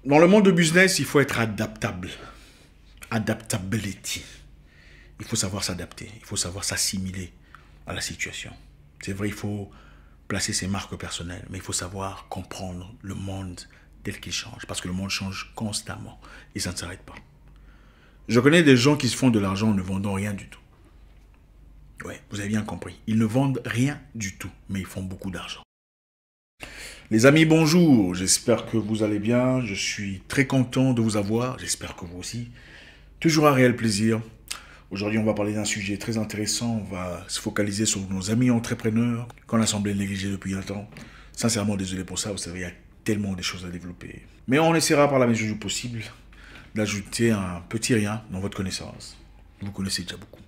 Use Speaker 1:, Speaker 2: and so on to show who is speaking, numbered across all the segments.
Speaker 1: Dans le monde de business, il faut être adaptable. Adaptability. Il faut savoir s'adapter. Il faut savoir s'assimiler à la situation. C'est vrai, il faut placer ses marques personnelles, mais il faut savoir comprendre le monde tel qu'il change. Parce que le monde change constamment et ça ne s'arrête pas. Je connais des gens qui se font de l'argent en ne vendant rien du tout. Ouais, vous avez bien compris. Ils ne vendent rien du tout, mais ils font beaucoup d'argent. Les amis, bonjour. J'espère que vous allez bien. Je suis très content de vous avoir. J'espère que vous aussi. Toujours un réel plaisir. Aujourd'hui, on va parler d'un sujet très intéressant. On va se focaliser sur nos amis entrepreneurs qu'on a semblé négliger depuis un temps. Sincèrement, désolé pour ça. Vous savez, il y a tellement de choses à développer. Mais on essaiera par la mesure du possible d'ajouter un petit rien dans votre connaissance. Vous connaissez déjà beaucoup.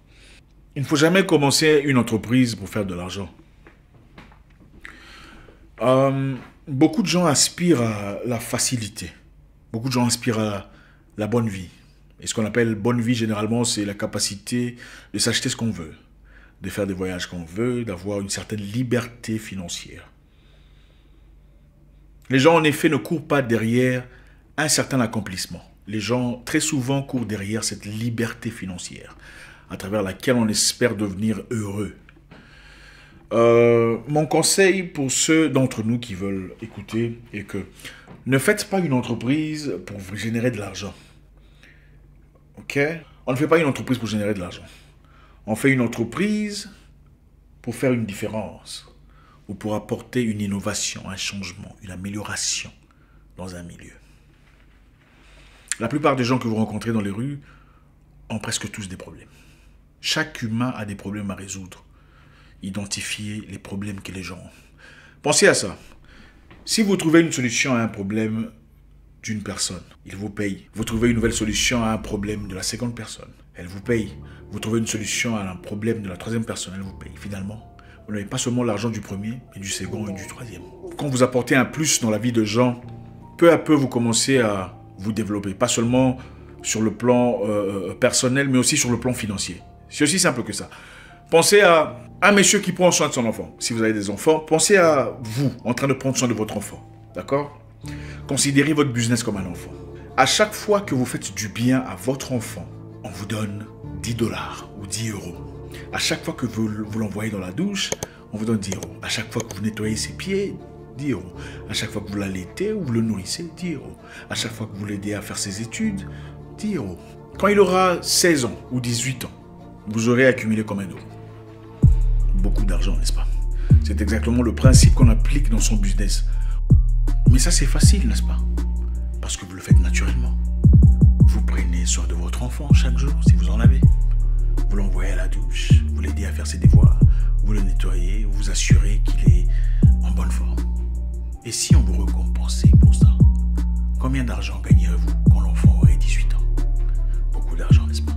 Speaker 1: Il ne faut jamais commencer une entreprise pour faire de l'argent. Beaucoup de gens aspirent à la facilité. Beaucoup de gens aspirent à la bonne vie. Et ce qu'on appelle bonne vie, généralement, c'est la capacité de s'acheter ce qu'on veut, de faire des voyages qu'on veut, d'avoir une certaine liberté financière. Les gens, en effet, ne courent pas derrière un certain accomplissement. Les gens, très souvent, courent derrière cette liberté financière, à travers laquelle on espère devenir heureux. Mon conseil pour ceux d'entre nous qui veulent écouter est que ne faites pas une entreprise pour vous générer de l'argent. Ok? On ne fait pas une entreprise pour générer de l'argent. On fait une entreprise pour faire une différence ou pour apporter une innovation, un changement, une amélioration dans un milieu. La plupart des gens que vous rencontrez dans les rues ont presque tous des problèmes. Chaque humain a des problèmes à résoudre. Identifier les problèmes que les gens ont. Pensez à ça. Si vous trouvez une solution à un problème d'une personne, il vous paye. Vous trouvez une nouvelle solution à un problème de la seconde personne, elle vous paye. Vous trouvez une solution à un problème de la troisième personne, elle vous paye. Finalement, vous n'avez pas seulement l'argent du premier, mais du second et du troisième. Quand vous apportez un plus dans la vie de gens, peu à peu, vous commencez à vous développer. Pas seulement sur le plan personnel, mais aussi sur le plan financier. C'est aussi simple que ça. Pensez à un monsieur qui prend soin de son enfant. Si vous avez des enfants, pensez à vous en train de prendre soin de votre enfant. D'accord? Considérez votre business comme un enfant. À chaque fois que vous faites du bien à votre enfant, on vous donne 10 $ ou 10 €. À chaque fois que vous l'envoyez dans la douche, on vous donne 10 €. À chaque fois que vous nettoyez ses pieds, 10 €. À chaque fois que vous l'allaitez ou vous le nourrissez, 10 €. À chaque fois que vous l'aidez à faire ses études, 10 €. Quand il aura 16 ans ou 18 ans, vous aurez accumulé combien d'euros? Beaucoup d'argent, n'est-ce pas? C'est exactement le principe qu'on applique dans son business. Mais ça, c'est facile, n'est-ce pas? Parce que vous le faites naturellement. Vous prenez soin de votre enfant chaque jour, si vous en avez. Vous l'envoyez à la douche, vous l'aidez à faire ses devoirs, vous le nettoyez, vous assurez qu'il est en bonne forme. Et si on vous récompensait pour ça, combien d'argent gagnerez-vous quand l'enfant aurait 18 ans? Beaucoup d'argent, n'est-ce pas?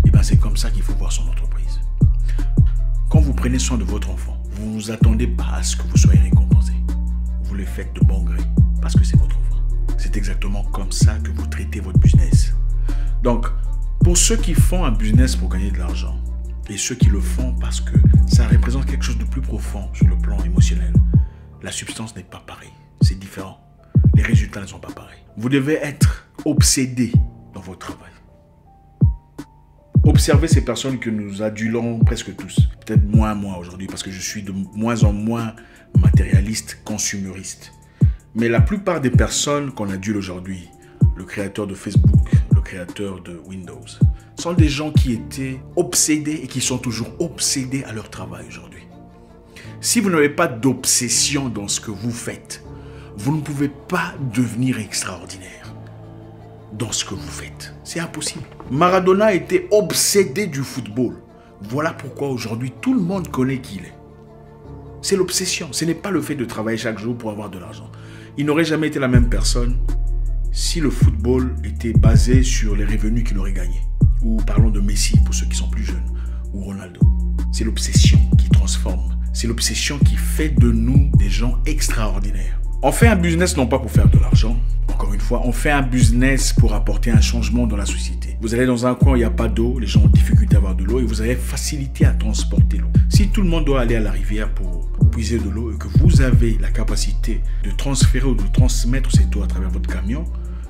Speaker 1: Et bien, c'est comme ça qu'il faut voir son entreprise. Quand vous prenez soin de votre enfant, vous ne vous attendez pas à ce que vous soyez récompensé. Vous le faites de bon gré, parce que c'est votre enfant. C'est exactement comme ça que vous traitez votre business. Donc, pour ceux qui font un business pour gagner de l'argent, et ceux qui le font parce que ça représente quelque chose de plus profond sur le plan émotionnel, la substance n'est pas pareille. C'est différent. Les résultats ne sont pas pareils. Vous devez être obsédé dans votre travail. Observez ces personnes que nous adulons presque tous. Peut-être moins moi aujourd'hui parce que je suis de moins en moins matérialiste, consumériste. Mais la plupart des personnes qu'on adule aujourd'hui, le créateur de Facebook, le créateur de Windows, sont des gens qui étaient obsédés et qui sont toujours obsédés à leur travail aujourd'hui. Si vous n'avez pas d'obsession dans ce que vous faites, vous ne pouvez pas devenir extraordinaire dans ce que vous faites. C'est impossible. Maradona était obsédé du football. Voilà pourquoi aujourd'hui tout le monde connaît qui il est. C'est l'obsession. Ce n'est pas le fait de travailler chaque jour pour avoir de l'argent. Il n'aurait jamais été la même personne si le football était basé sur les revenus qu'il aurait gagnés. Ou parlons de Messi pour ceux qui sont plus jeunes. Ou Ronaldo. C'est l'obsession qui transforme. C'est l'obsession qui fait de nous des gens extraordinaires. On fait un business non pas pour faire de l'argent. Encore une fois, on fait un business pour apporter un changement dans la société. Vous allez dans un coin où il n'y a pas d'eau, les gens ont difficulté à avoir de l'eau et vous avez facilité à transporter l'eau. Si tout le monde doit aller à la rivière pour puiser de l'eau et que vous avez la capacité de transférer ou de transmettre cette eau à travers votre camion,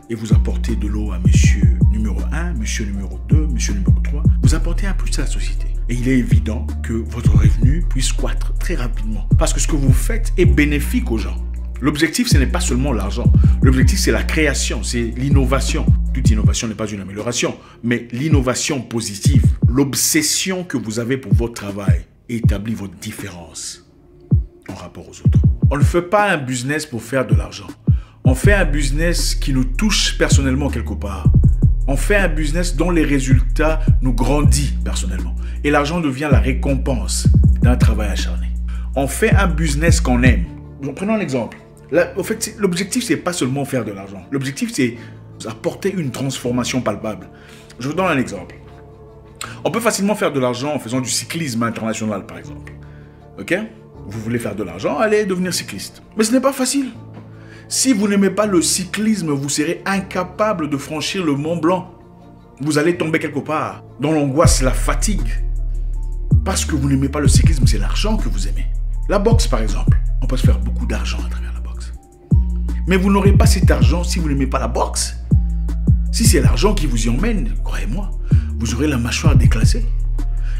Speaker 1: et vous apportez de l'eau à monsieur numéro 1, monsieur numéro 2, monsieur numéro 3, vous apportez un plus à la société. Et il est évident que votre revenu puisse croître très rapidement. Parce que ce que vous faites est bénéfique aux gens. L'objectif, ce n'est pas seulement l'argent. L'objectif, c'est la création, c'est l'innovation. Toute innovation n'est pas une amélioration, mais l'innovation positive, l'obsession que vous avez pour votre travail établit votre différence en rapport aux autres. On ne fait pas un business pour faire de l'argent. On fait un business qui nous touche personnellement quelque part. On fait un business dont les résultats nous grandissent personnellement. Et l'argent devient la récompense d'un travail acharné. On fait un business qu'on aime. Prenons un exemple. Là, en fait, l'objectif, ce n'est pas seulement faire de l'argent. L'objectif, c'est apporter une transformation palpable. Je vous donne un exemple. On peut facilement faire de l'argent en faisant du cyclisme international, par exemple. Ok? Vous voulez faire de l'argent, allez devenir cycliste. Mais ce n'est pas facile. Si vous n'aimez pas le cyclisme, vous serez incapable de franchir le Mont Blanc. Vous allez tomber quelque part dans l'angoisse, la fatigue. Parce que vous n'aimez pas le cyclisme, c'est l'argent que vous aimez. La boxe, par exemple. On peut se faire beaucoup d'argent à travers la boxe. Mais vous n'aurez pas cet argent si vous n'aimez pas la boxe. Si c'est l'argent qui vous y emmène, croyez-moi, vous aurez la mâchoire déclassée.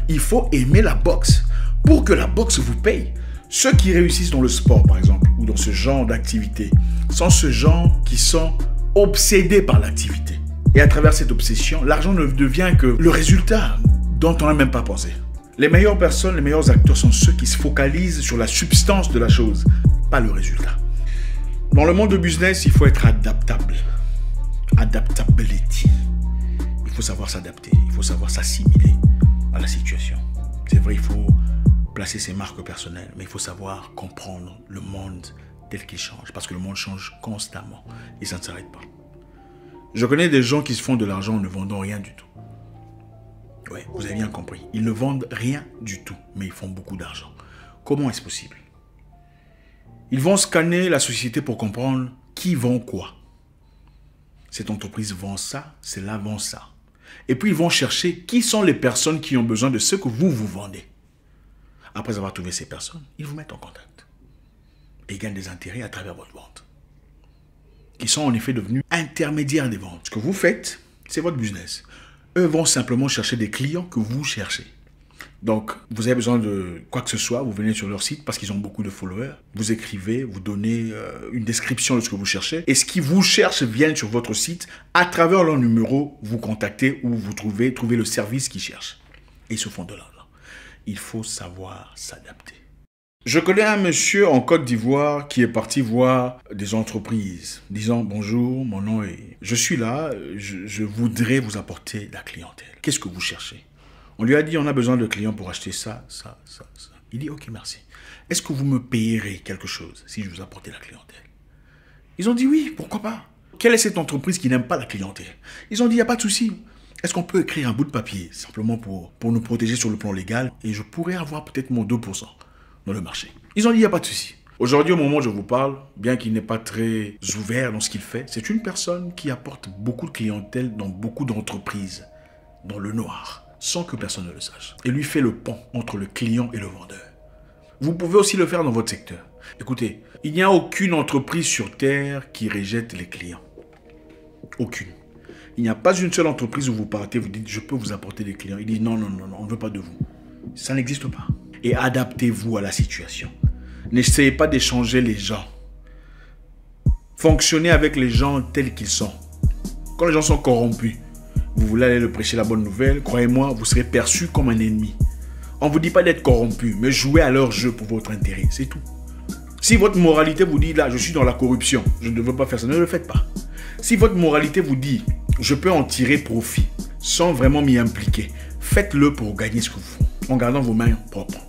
Speaker 1: Il faut aimer la boxe pour que la boxe vous paye. Ceux qui réussissent dans le sport, par exemple, ou dans ce genre d'activité, sont ceux gens qui sont obsédés par l'activité. Et à travers cette obsession, l'argent ne devient que le résultat dont on n'a même pas pensé. Les meilleures personnes, les meilleurs acteurs sont ceux qui se focalisent sur la substance de la chose, pas le résultat. Dans le monde de business, il faut être adaptable. Adaptability. Il faut savoir s'adapter, il faut savoir s'assimiler à la situation. C'est vrai, il faut placer ses marques personnelles, mais il faut savoir comprendre le monde tel qu'il change, parce que le monde change constamment et ça ne s'arrête pas. Je connais des gens qui se font de l'argent en ne vendant rien du tout. Oui, vous avez bien compris. Ils ne vendent rien du tout, mais ils font beaucoup d'argent. Comment est-ce possible? Ils vont scanner la société pour comprendre qui vend quoi. Cette entreprise vend ça, celle-là vend ça. Et puis ils vont chercher qui sont les personnes qui ont besoin de ce que vous vendez. Après avoir trouvé ces personnes, ils vous mettent en contact. Et ils gagnent des intérêts à travers votre vente. Ils sont en effet devenus intermédiaires des ventes. Ce que vous faites, c'est votre business. Eux vont simplement chercher des clients que vous cherchez. Donc, vous avez besoin de quoi que ce soit, vous venez sur leur site parce qu'ils ont beaucoup de followers. Vous écrivez, vous donnez une description de ce que vous cherchez. Et ce qui vous cherche vient sur votre site. À travers leur numéro, vous contactez ou vous trouvez le service qu'ils cherchent. Et ils se font de l'argent. Il faut savoir s'adapter. Je connais un monsieur en Côte d'Ivoire qui est parti voir des entreprises, disant « Bonjour, mon nom est... Je suis là, je voudrais vous apporter de la clientèle. Qu'est-ce que vous cherchez ?» On lui a dit « On a besoin de clients pour acheter ça, ça, ça, ça. » Il dit « Ok, merci. Est-ce que vous me payerez quelque chose si je vous apporte la clientèle ?» Ils ont dit « Oui, pourquoi pas. » Quelle est cette entreprise qui n'aime pas la clientèle? Ils ont dit « Il n'y a pas de souci. Est-ce qu'on peut écrire un bout de papier simplement pour nous protéger sur le plan légal et je pourrais avoir peut-être mon 2% dans le marché. » Ils ont dit, il n'y a pas de souci. Aujourd'hui, au moment où je vous parle, bien qu'il n'est pas très ouvert dans ce qu'il fait, c'est une personne qui apporte beaucoup de clientèle dans beaucoup d'entreprises, dans le noir, sans que personne ne le sache. Et lui fait le pont entre le client et le vendeur. Vous pouvez aussi le faire dans votre secteur. Écoutez, il n'y a aucune entreprise sur Terre qui rejette les clients. Aucune. Il n'y a pas une seule entreprise où vous partez, vous dites, je peux vous apporter des clients. Il dit, non, non, non, non, on ne veut pas de vous. Ça n'existe pas. Et adaptez-vous à la situation. N'essayez pas d'échanger les gens. Fonctionnez avec les gens tels qu'ils sont. Quand les gens sont corrompus, vous voulez aller leur prêcher la bonne nouvelle, croyez-moi, vous serez perçu comme un ennemi. On ne vous dit pas d'être corrompu, mais jouez à leur jeu pour votre intérêt, c'est tout. Si votre moralité vous dit, là, je suis dans la corruption, je ne veux pas faire ça, ne le faites pas. Si votre moralité vous dit, je peux en tirer profit, sans vraiment m'y impliquer, faites-le pour gagner ce que vous faites, en gardant vos mains propres.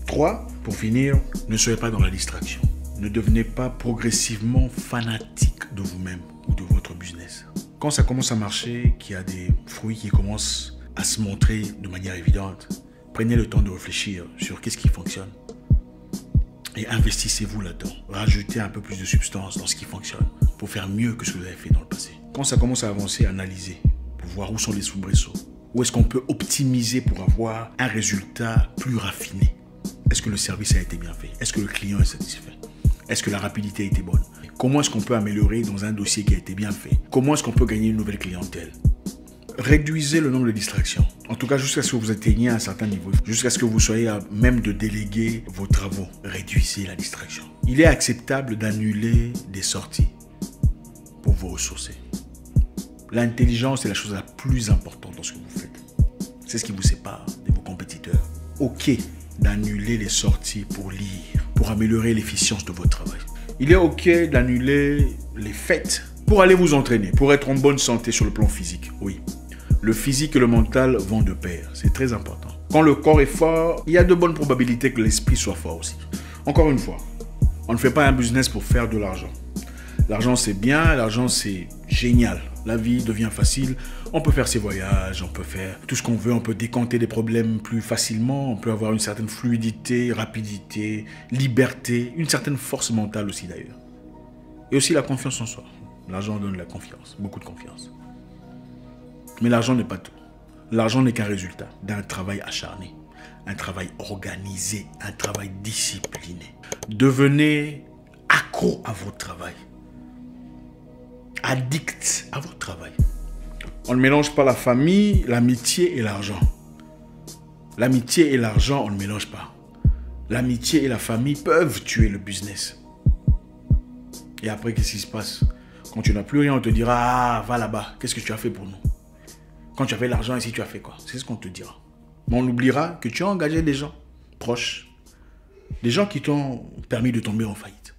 Speaker 1: 3, pour finir, ne soyez pas dans la distraction. Ne devenez pas progressivement fanatique de vous-même ou de votre business. Quand ça commence à marcher, qu'il y a des fruits qui commencent à se montrer de manière évidente, prenez le temps de réfléchir sur qu'est-ce qui fonctionne et investissez-vous là-dedans. Rajoutez un peu plus de substance dans ce qui fonctionne pour faire mieux que ce que vous avez fait dans le passé. Quand ça commence à avancer, analysez pour voir où sont les soubresauts. Où est-ce qu'on peut optimiser pour avoir un résultat plus raffiné? Est-ce que le service a été bien fait? Est-ce que le client est satisfait? Est-ce que la rapidité a été bonne? Comment est-ce qu'on peut améliorer dans un dossier qui a été bien fait? Comment est-ce qu'on peut gagner une nouvelle clientèle? Réduisez le nombre de distractions. En tout cas, jusqu'à ce que vous atteigniez un certain niveau. Jusqu'à ce que vous soyez à même de déléguer vos travaux. Réduisez la distraction. Il est acceptable d'annuler des sorties pour vous ressourcer. L'intelligence est la chose la plus importante dans ce que vous faites. C'est ce qui vous sépare de vos compétiteurs. Ok d'annuler les sorties pour lire, pour améliorer l'efficience de votre travail. Il est ok d'annuler les fêtes pour aller vous entraîner, pour être en bonne santé sur le plan physique. Oui. Le physique et le mental vont de pair. C'est très important. Quand le corps est fort, il y a de bonnes probabilités que l'esprit soit fort aussi. Encore une fois, on ne fait pas un business pour faire de l'argent. L'argent, c'est bien. L'argent, c'est génial. La vie devient facile. On peut faire ses voyages. On peut faire tout ce qu'on veut. On peut décanter des problèmes plus facilement. On peut avoir une certaine fluidité, rapidité, liberté, une certaine force mentale aussi d'ailleurs. Et aussi la confiance en soi. L'argent donne la confiance, beaucoup de confiance. Mais l'argent n'est pas tout. L'argent n'est qu'un résultat d'un travail acharné, un travail organisé, un travail discipliné. Devenez accro à votre travail, addict à votre travail. On ne mélange pas la famille, l'amitié et l'argent. L'amitié et l'argent, on ne mélange pas. L'amitié et la famille peuvent tuer le business. Et après, qu'est-ce qui se passe? Quand tu n'as plus rien, on te dira « Ah, va là-bas, qu'est-ce que tu as fait pour nous ?» Quand tu avais l'argent ici, tu as fait quoi? C'est ce qu'on te dira. Mais on oubliera que tu as engagé des gens proches. Des gens qui t'ont permis de tomber en faillite.